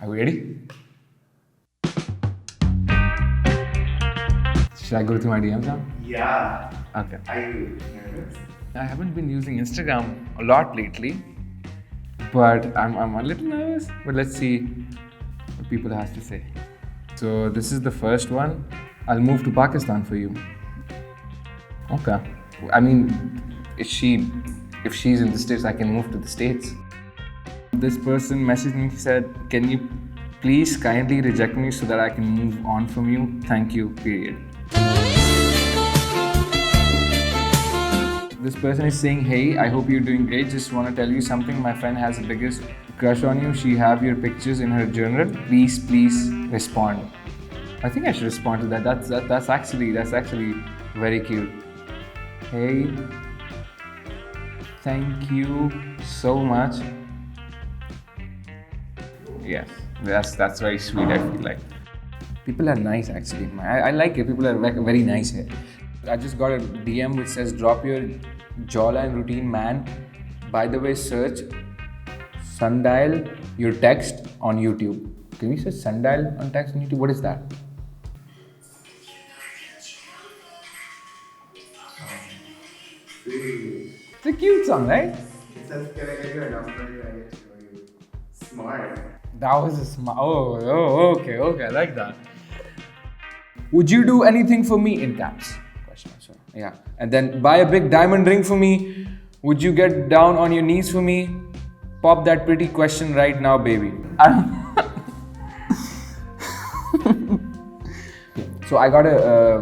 Are we ready? Should I go through my DMs now? Yeah. Okay. Are you nervous? I haven't been using Instagram a lot lately, but I'm a little nervous. But let's see what people have to say. So this is the first one. I'll move to Pakistan for you. Okay. I mean, if she's in the States, I can move to the States. This person messaged me, said, "Can you please kindly reject me so that I can move on from you? Thank you, period." This person is saying, "Hey, I hope you're doing great. Just want to tell you something. My friend has the biggest crush on you. She have your pictures in her journal. Please respond." I think I should respond to that. That's actually very cute. Hey, thank you so much. Yes, that's very sweet. I feel like people are nice actually. I like it. People are very nice here. I just got a DM which says, "Drop your jawline routine, man. By the way, search sundial your text on YouTube." Can we search sundial on text on YouTube? What is that? It's a cute song, right? It says, "Can I get your number? I get to know you." Smart. That was a smart. Oh, okay. I like that. Would you do anything for me in caps? Question. Sorry. Yeah. And then buy a big diamond ring for me. Would you get down on your knees for me? Pop that pretty question right now, baby. So I got a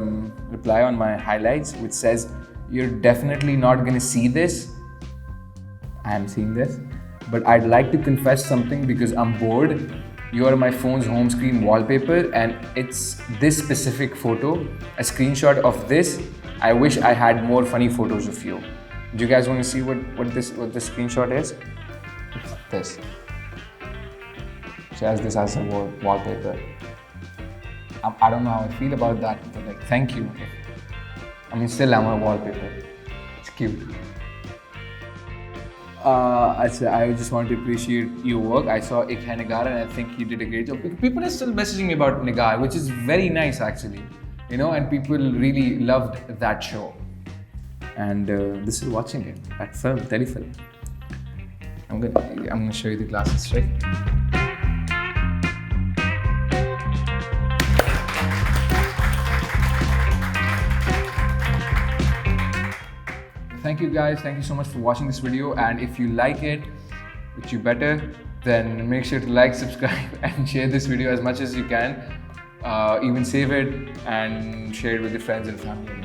reply on my highlights which says, "You're definitely not gonna see this." I am seeing this. But I'd like to confess something because I'm bored. You are my phone's home screen wallpaper and it's this specific photo, a screenshot of this. I wish I had more funny photos of you. Do you guys want to see what this screenshot is? It's this. She has this as a wallpaper. I don't know how I feel about that, but like, thank you. I mean, still I'm a wallpaper. It's cute. I just want to appreciate your work. I saw Ik Hai Nigar and I think you did a great job. People are still messaging me about Nigar, which is very nice actually. You know, and people really loved that show. And this is watching it, that film, telefilm. I'm gonna show you the glasses, right? Thank you guys, thank you so much for watching this video, and if you like it, which you better, then make sure to like, subscribe and share this video as much as you can. Even save it and share it with your friends and family.